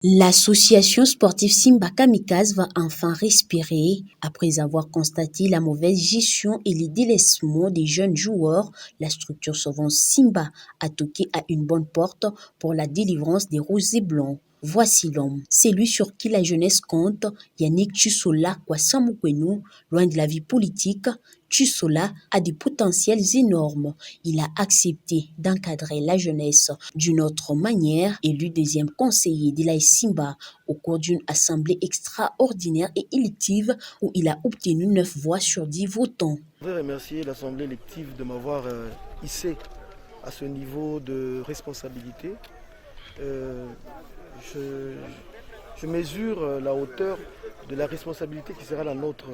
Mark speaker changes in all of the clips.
Speaker 1: L'association sportive Simba Kamikaze va enfin respirer après avoir constaté la mauvaise gestion et les délaissements des jeunes joueurs. La structure sauvant Simba a toqué à une bonne porte pour la délivrance des roses et blancs. Voici l'homme, c'est lui sur qui la jeunesse compte, Yannick Tchusola Kwassamoukwenu. Loin de la vie politique, Tchusola a des potentiels énormes. Il a accepté d'encadrer la jeunesse d'une autre manière, élu deuxième conseiller de l'AS Simba au cours d'une assemblée extraordinaire et élective où il a obtenu 9 voix sur 10 votants.
Speaker 2: Je voudrais remercier l'assemblée élective de m'avoir hissé à ce niveau de responsabilité. Je mesure la hauteur de la responsabilité qui sera la nôtre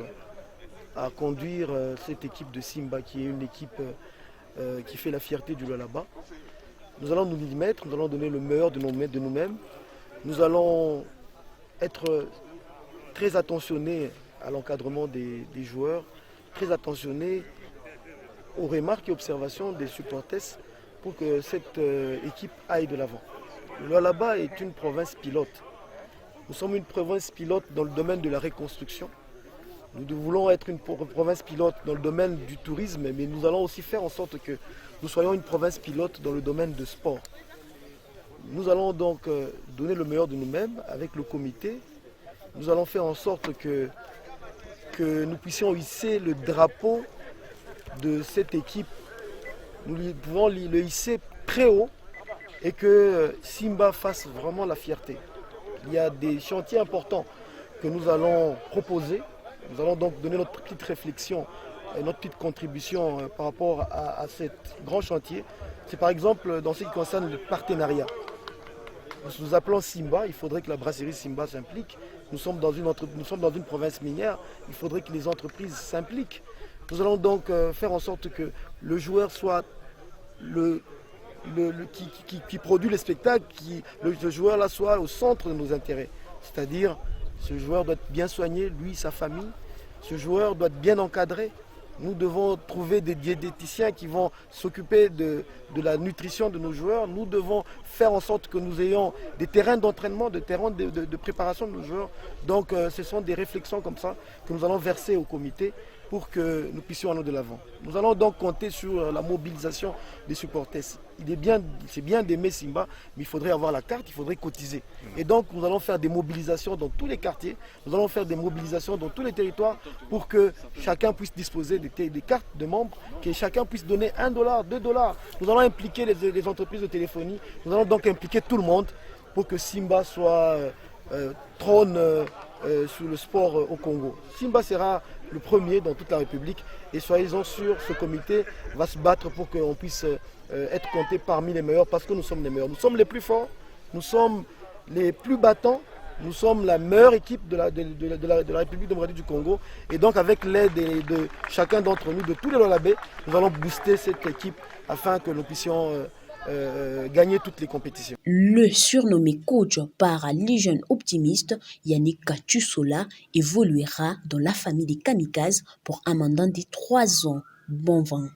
Speaker 2: à conduire cette équipe de Simba qui est une équipe qui fait la fierté du Lualaba. Nous allons nous y mettre, nous allons donner le meilleur de nous-mêmes. Nous allons être très attentionnés à l'encadrement des joueurs, très attentionnés aux remarques et observations des supporters pour que cette équipe aille de l'avant. Le Lualaba est une province pilote. Nous sommes une province pilote dans le domaine de la reconstruction. Nous voulons être une province pilote dans le domaine du tourisme, mais nous allons aussi faire en sorte que nous soyons une province pilote dans le domaine du sport. Nous allons donc donner le meilleur de nous-mêmes avec le comité. Nous allons faire en sorte que nous puissions hisser le drapeau de cette équipe. Nous pouvons le hisser très haut et que Simba fasse vraiment la fierté. Il y a des chantiers importants que nous allons proposer. Nous allons donc donner notre petite réflexion et notre petite contribution par rapport à ce grand chantier. C'est par exemple dans ce qui concerne le partenariat. Nous appelons Simba, il faudrait que la brasserie Simba s'implique. Nous sommes dans une province minière, il faudrait que les entreprises s'impliquent. Nous allons donc faire en sorte que le joueur soit qui produit le spectacle, le joueur là soit au centre de nos intérêts. C'est-à-dire, ce joueur doit être bien soigné, lui, sa famille. Ce joueur doit être bien encadré. Nous devons trouver des diététiciens qui vont s'occuper de la nutrition de nos joueurs. Nous devons faire en sorte que nous ayons des terrains d'entraînement, des terrains de préparation de nos joueurs. Donc ce sont des réflexions comme ça que nous allons verser au comité pour que nous puissions aller de l'avant. Nous allons donc compter sur la mobilisation des supporters. C'est bien d'aimer Simba, mais il faudrait avoir la carte, il faudrait cotiser. Et donc nous allons faire des mobilisations dans tous les quartiers, nous allons faire des mobilisations dans tous les territoires pour que chacun puisse disposer des cartes de membres, que chacun puisse donner $1, $2. Nous allons impliquer les entreprises de téléphonie, nous allons donc impliquer tout le monde pour que Simba trône sur le sport au Congo. Simba sera le premier dans toute la République et soyez-en sûrs, ce comité va se battre pour qu'on puisse être compté parmi les meilleurs parce que nous sommes les meilleurs. Nous sommes les plus forts, nous sommes les plus battants, nous sommes la meilleure équipe de la République démocratique du Congo et donc avec l'aide de chacun d'entre nous, de tous les Lualabais, nous allons booster cette équipe afin que nous puissions gagner toutes les compétitions.
Speaker 1: Le surnommé coach par les jeunes optimistes, Yannick Tchusola, évoluera dans la famille des Kamikazes pour un mandat de 3 ans. Bon vent.